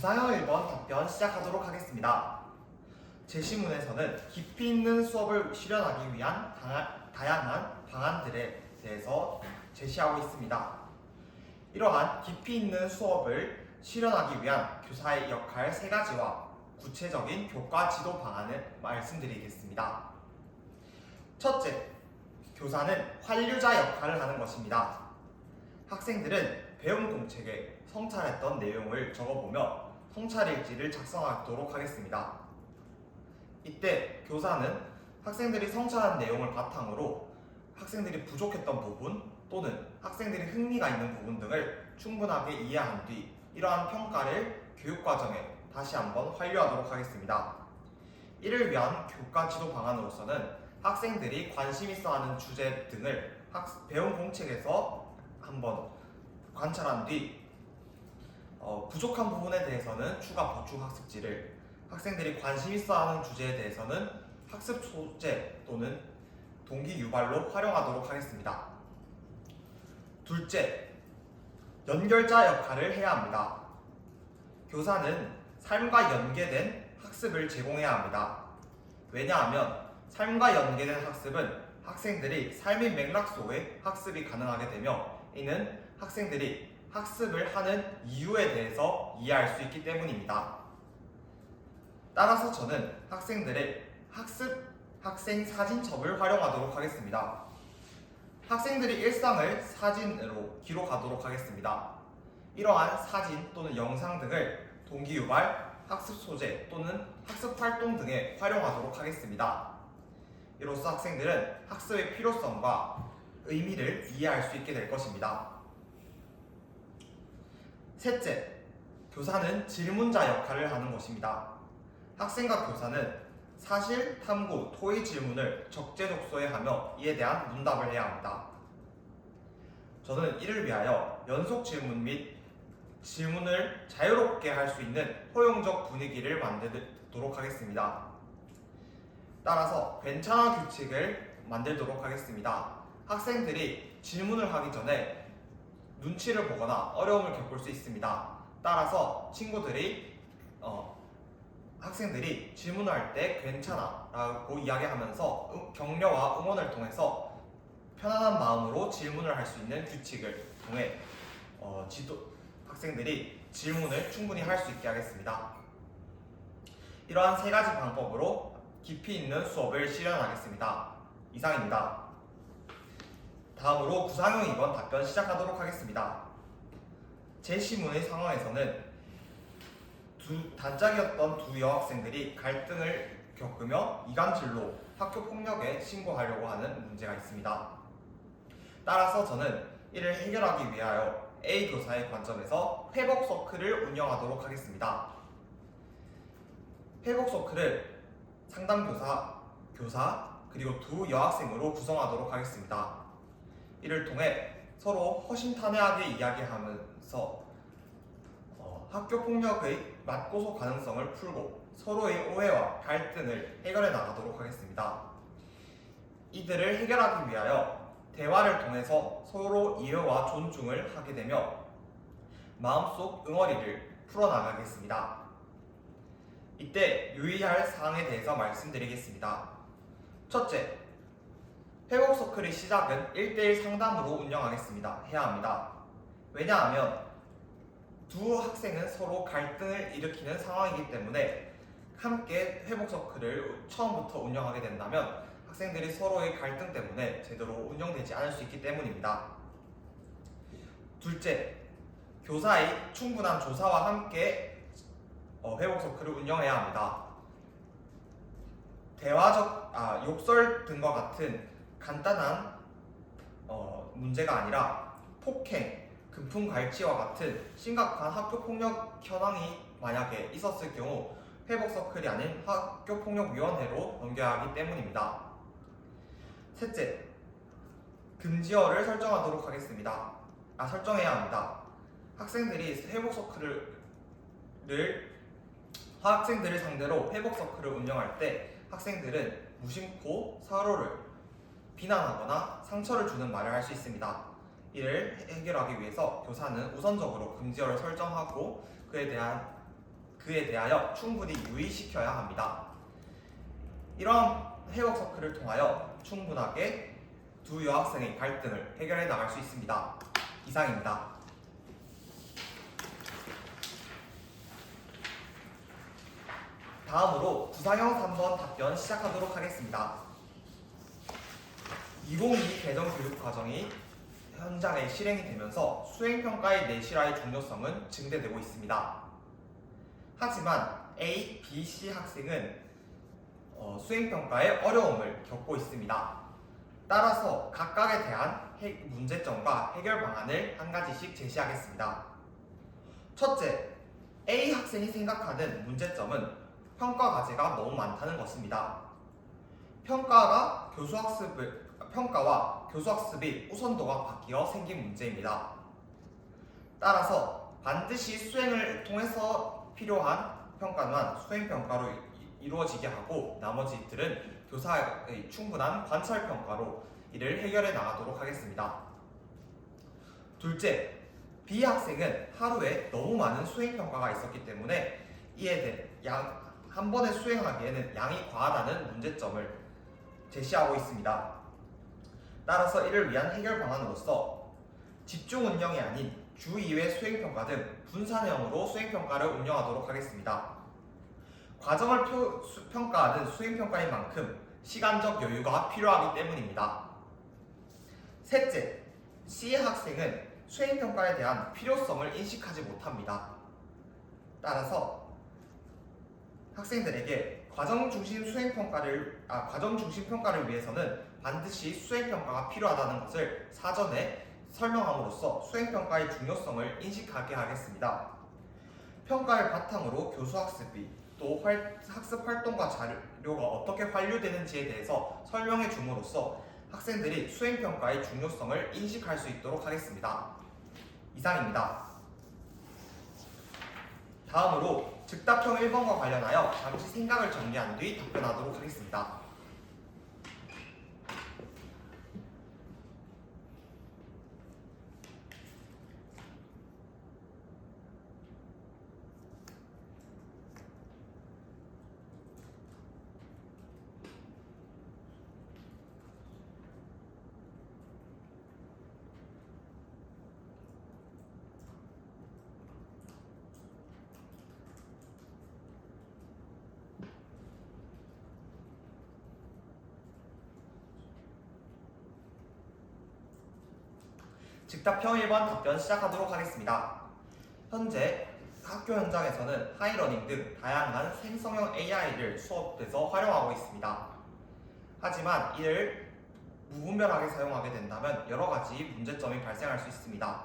구사형 1번 답변 시작하도록 하겠습니다. 제시문에서는 깊이 있는 수업을 실현하기 위한 다양한 방안들에 대해서 제시하고 있습니다. 이러한 깊이 있는 수업을 실현하기 위한 교사의 역할 3가지와 구체적인 교과 지도 방안을 말씀드리겠습니다. 첫째, 교사는 환류자 역할을 하는 것입니다. 학생들은 배움 공책에 성찰했던 내용을 적어보며 성찰일지를 작성하도록 하겠습니다. 이때 교사는 학생들이 성찰한 내용을 바탕으로 학생들이 부족했던 부분 또는 학생들이 흥미가 있는 부분 등을 충분하게 이해한 뒤 이러한 평가를 교육과정에 다시 한번 환류하도록 하겠습니다. 이를 위한 교과 지도 방안으로서는 학생들이 관심 있어 하는 주제 등을 배움 공책에서 한번 관찰한 뒤 부족한 부분에 대해서는 추가 보충 학습지를, 학생들이 관심 있어 하는 주제에 대해서는 학습 소재 또는 동기 유발로 활용하도록 하겠습니다. 둘째, 연결자 역할을 해야 합니다. 교사는 삶과 연계된 학습을 제공해야 합니다. 왜냐하면 삶과 연계된 학습은 학생들이 삶의 맥락 속에 학습이 가능하게 되며 이는 학생들이 학습을 하는 이유에 대해서 이해할 수 있기 때문입니다. 따라서 저는 학생들의 학생 사진첩을 활용하도록 하겠습니다. 학생들이 일상을 사진으로 기록하도록 하겠습니다. 이러한 사진 또는 영상 등을 동기유발, 학습 소재 또는 학습 활동 등에 활용하도록 하겠습니다. 이로써 학생들은 학습의 필요성과 의미를 이해할 수 있게 될 것입니다. 셋째, 교사는 질문자 역할을 하는 것입니다. 학생과 교사는 사실, 탐구, 토의 질문을 적재적소에 하며 이에 대한 문답을 해야 합니다. 저는 이를 위하여 연속 질문 및 질문을 자유롭게 할 수 있는 허용적 분위기를 만들도록 하겠습니다. 따라서 괜찮아 규칙을 만들도록 하겠습니다. 학생들이 질문을 하기 전에 눈치를 보거나 어려움을 겪을 수 있습니다. 따라서 학생들이 질문할 때 괜찮아 라고 이야기하면서 격려와 응원을 통해서 편안한 마음으로 질문을 할 수 있는 규칙을 통해 학생들이 질문을 충분히 할 수 있게 하겠습니다. 이러한 3가지 방법으로 깊이 있는 수업을 실현하겠습니다. 이상입니다. 다음으로 구사형 2번 답변 시작하도록 하겠습니다. 제시문의 상황에서는 단짝이었던 두 여학생들이 갈등을 겪으며 이간질로 학교 폭력에 신고하려고 하는 문제가 있습니다. 따라서 저는 이를 해결하기 위하여 A 교사의 관점에서 회복 서클을 운영하도록 하겠습니다. 회복 서클을 상담교사, 교사, 그리고 두 여학생으로 구성하도록 하겠습니다. 이를 통해 서로 허심탄회하게 이야기하면서 학교 폭력의 맞고소 가능성을 풀고 서로의 오해와 갈등을 해결해 나가도록 하겠습니다. 이들을 해결하기 위하여 대화를 통해서 서로 이해와 존중을 하게 되며 마음속 응어리를 풀어나가겠습니다. 이때 유의할 사항에 대해서 말씀드리겠습니다. 첫째, 회복 서클의 시작은 1대1 상담으로 해야 합니다. 왜냐하면 두 학생은 서로 갈등을 일으키는 상황이기 때문에 함께 회복 서클을 처음부터 운영하게 된다면 학생들이 서로의 갈등 때문에 제대로 운영되지 않을 수 있기 때문입니다. 둘째, 교사의 충분한 조사와 함께 회복 서클을 운영해야 합니다. 욕설 등과 같은 간단한 문제가 아니라 폭행, 금품갈취와 같은 심각한 학교폭력 현황이 만약에 있었을 경우 회복 서클이 아닌 학교폭력위원회로 넘겨야 하기 때문입니다. 셋째, 금지어를 설정해야 합니다. 학생들을 상대로 회복 서클을 운영할 때 학생들은 무심코 서로를 비난하거나 상처를 주는 말을 할 수 있습니다. 이를 해결하기 위해서 교사는 우선적으로 금지어를 설정하고 그에 대한 그에 대하여 충분히 유의시켜야 합니다. 이러한 해석 서클을 통하여 충분하게 두 여학생의 갈등을 해결해 나갈 수 있습니다. 이상입니다. 다음으로 구상형 3번 답변 시작하도록 하겠습니다. 2022 개정교육과정이 현장에 실행이 되면서 수행평가의 내실화의 중요성은 증대되고 있습니다. 하지만 A, B, C 학생은 수행평가에 어려움을 겪고 있습니다. 따라서 각각에 대한 문제점과 해결 방안을 한 가지씩 제시하겠습니다. 첫째, A 학생이 생각하는 문제점은 평가 과제가 너무 많다는 것입니다. 평가와 교수학습이 우선도가 바뀌어 생긴 문제입니다. 따라서 반드시 수행을 통해서 필요한 평가만 수행평가로 이루어지게 하고 나머지들은 교사의 충분한 관찰평가로 이를 해결해 나가도록 하겠습니다. 둘째, B 학생은 하루에 너무 많은 수행평가가 있었기 때문에 이에 대해 한 번에 수행하기에는 양이 과하다는 문제점을 제시하고 있습니다. 따라서 이를 위한 해결 방안으로서 집중 운영이 아닌 주 2회 수행평가 등 분산형으로 수행평가를 운영하도록 하겠습니다. 과정을 평가하는 수행평가인 만큼 시간적 여유가 필요하기 때문입니다. 셋째, C 학생은 수행평가에 대한 필요성을 인식하지 못합니다. 따라서 학생들에게 과정 중심 평가를 위해서는 반드시 수행평가가 필요하다는 것을 사전에 설명함으로써 수행평가의 중요성을 인식하게 하겠습니다. 평가를 바탕으로 교수학습이 또 학습 활동과 자료가 어떻게 환류되는지에 대해서 설명해 줌으로써 학생들이 수행평가의 중요성을 인식할 수 있도록 하겠습니다. 이상입니다. 다음으로 즉답형 1번과 관련하여 잠시 생각을 정리한 뒤 답변하도록 하겠습니다. 즉답형 1번 답변 시작하도록 하겠습니다. 현재 학교 현장에서는 하이러닝 등 다양한 생성형 AI를 수업에서 활용하고 있습니다. 하지만 이를 무분별하게 사용하게 된다면 여러 가지 문제점이 발생할 수 있습니다.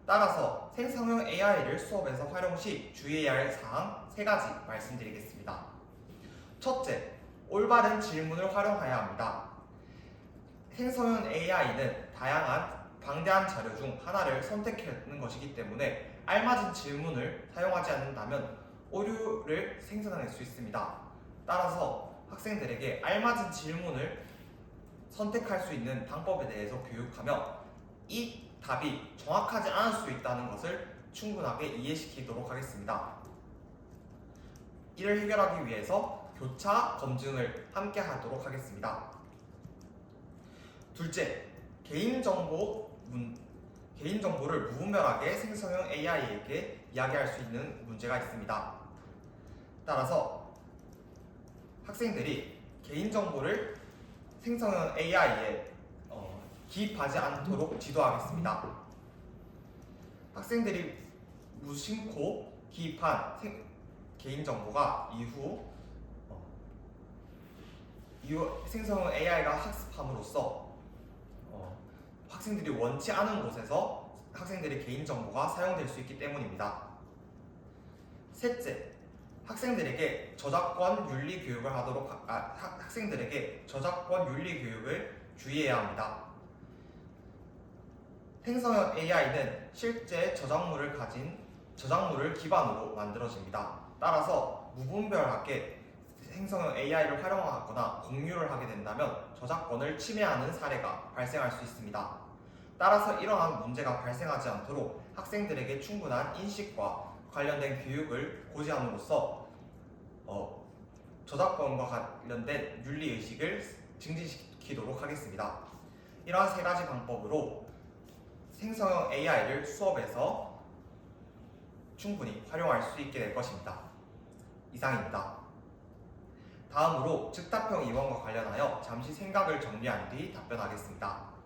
따라서 생성형 AI를 수업에서 활용 시 주의해야 할 사항 3가지 말씀드리겠습니다. 첫째, 올바른 질문을 활용해야 합니다. 생성형 AI는 다양한 방대한 자료 중 하나를 선택하는 것이기 때문에 알맞은 질문을 사용하지 않는다면 오류를 생성할 수 있습니다. 따라서 학생들에게 알맞은 질문을 선택할 수 있는 방법에 대해서 교육하며 이 답이 정확하지 않을 수 있다는 것을 충분하게 이해시키도록 하겠습니다. 이를 해결하기 위해서 교차 검증을 함께 하도록 하겠습니다. 둘째, 개인정보를 무분별하게 생성형 AI에게 이야기할 수 있는 문제가 있습니다. 따라서 학생들이 개인정보를 생성형 AI에 기입하지 않도록 지도하겠습니다. 학생들이 무심코 기입한 개인정보가 이후 생성형 AI가 학습함으로써 학생들이 원치 않은 곳에서 학생들의 개인정보가 사용될 수 있기 때문입니다. 셋째, 학생들에게 저작권 윤리 교육을 주의해야 합니다. 생성형 AI는 실제 저작물을 기반으로 만들어집니다. 따라서 무분별하게 생성형 AI를 활용하거나 공유를 하게 된다면 저작권을 침해하는 사례가 발생할 수 있습니다. 따라서 이러한 문제가 발생하지 않도록 학생들에게 충분한 인식과 관련된 교육을 고지함으로써 저작권과 관련된 윤리의식을 증진시키도록 하겠습니다. 이러한 세 가지 방법으로 생성형 AI를 수업에서 충분히 활용할 수 있게 될 것입니다. 이상입니다. 다음으로 즉답형 이원과 관련하여 잠시 생각을 정리한 뒤 답변하겠습니다.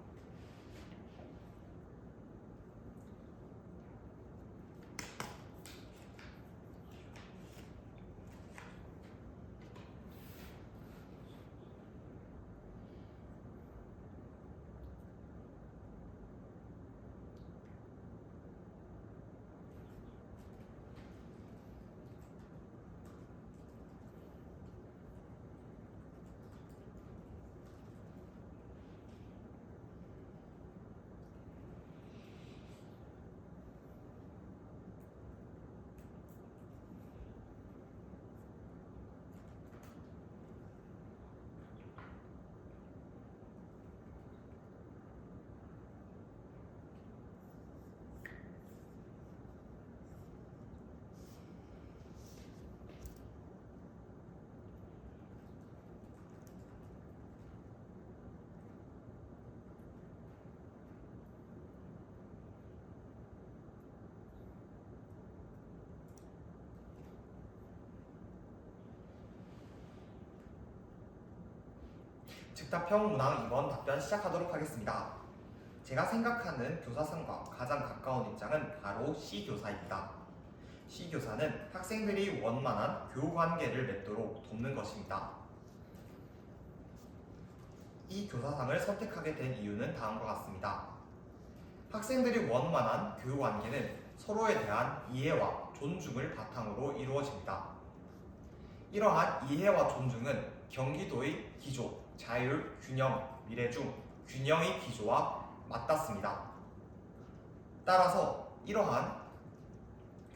즉답형 문항 2번 답변 시작하도록 하겠습니다. 제가 생각하는 교사상과 가장 가까운 입장은 바로 C교사입니다. C교사는 학생들이 원만한 교우관계를 맺도록 돕는 것입니다. 이 교사상을 선택하게 된 이유는 다음과 같습니다. 학생들이 원만한 교우관계는 서로에 대한 이해와 존중을 바탕으로 이루어집니다. 이러한 이해와 존중은 경기도의 기조, 자율, 균형, 미래 중 균형의 기조와 맞닿습니다. 따라서 이러한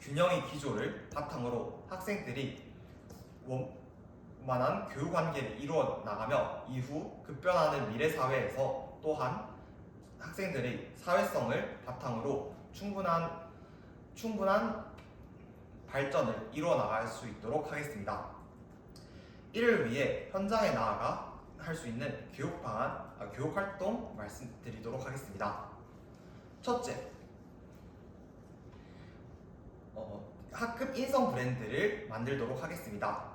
균형의 기조를 바탕으로 학생들이 원만한 교육관계를 이루어 나가며 이후 급변하는 미래 사회에서 또한 학생들의 사회성을 바탕으로 충분한 발전을 이루어 나갈 수 있도록 하겠습니다. 이를 위해 현장에 나아가 할 수 있는 교육 활동 말씀드리도록 하겠습니다. 첫째, 학급 인성 브랜드를 만들도록 하겠습니다.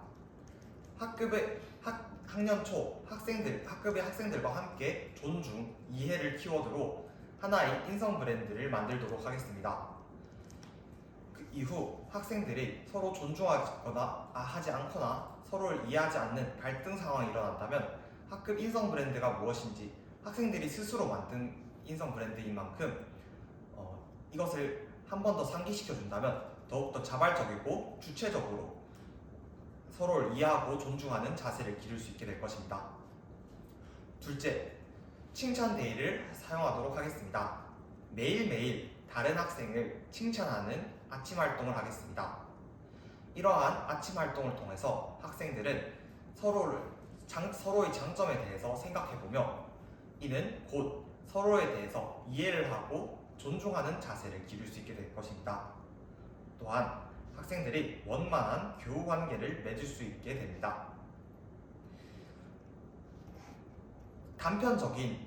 학년 초 학급의 학생들과 함께 존중, 이해를 키워드로 하나의 인성 브랜드를 만들도록 하겠습니다. 그 이후 학생들이 서로 존중하거나 하지 않거나 서로를 이해하지 않는 갈등 상황이 일어난다면 학급 인성 브랜드가 무엇인지 학생들이 스스로 만든 인성 브랜드인 만큼 이것을 한 번 더 상기시켜 준다면 더욱더 자발적이고 주체적으로 서로를 이해하고 존중하는 자세를 기를 수 있게 될 것입니다. 둘째, 칭찬 데이를 사용하도록 하겠습니다. 매일매일 다른 학생을 칭찬하는 아침 활동을 하겠습니다. 이러한 아침 활동을 통해서 학생들은 서로의 장점에 대해서 생각해보며 이는 곧 서로에 대해서 이해를 하고 존중하는 자세를 기를 수 있게 될 것입니다. 또한 학생들이 원만한 교우 관계를 맺을 수 있게 됩니다. 단편적인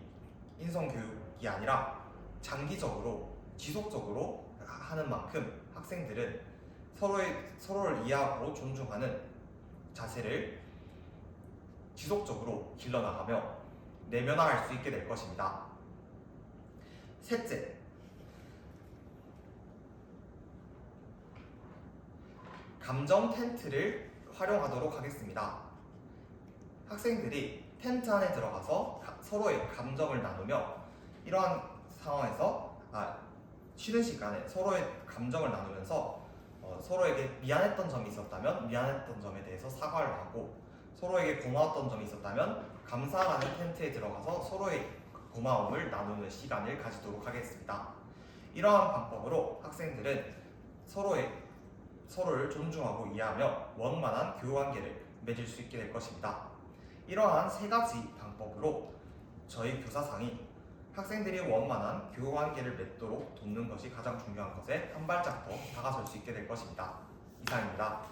인성교육이 아니라 장기적으로 지속적으로 하는 만큼 학생들은 서로를 이해하고 존중하는 자세를 지속적으로 길러나가며 내면화할 수 있게 될 것입니다. 셋째, 감정 텐트를 활용하도록 하겠습니다. 학생들이 텐트 안에 들어가서 서로의 감정을 나누며 이러한 상황에서 쉬는 시간에 서로의 감정을 나누면서 서로에게 미안했던 점이 있었다면 미안했던 점에 대해서 사과를 하고 서로에게 고마웠던 점이 있었다면 감사하는 텐트에 들어가서 서로의 고마움을 나누는 시간을 가지도록 하겠습니다. 이러한 방법으로 학생들은 서로를 존중하고 이해하며 원만한 교우관계를 맺을 수 있게 될 것입니다. 이러한 세 가지 방법으로 저희 교사상이 학생들이 원만한 교우 관계를 맺도록 돕는 것이 가장 중요한 것에 한 발짝 더 다가설 수 있게 될 것입니다. 이상입니다.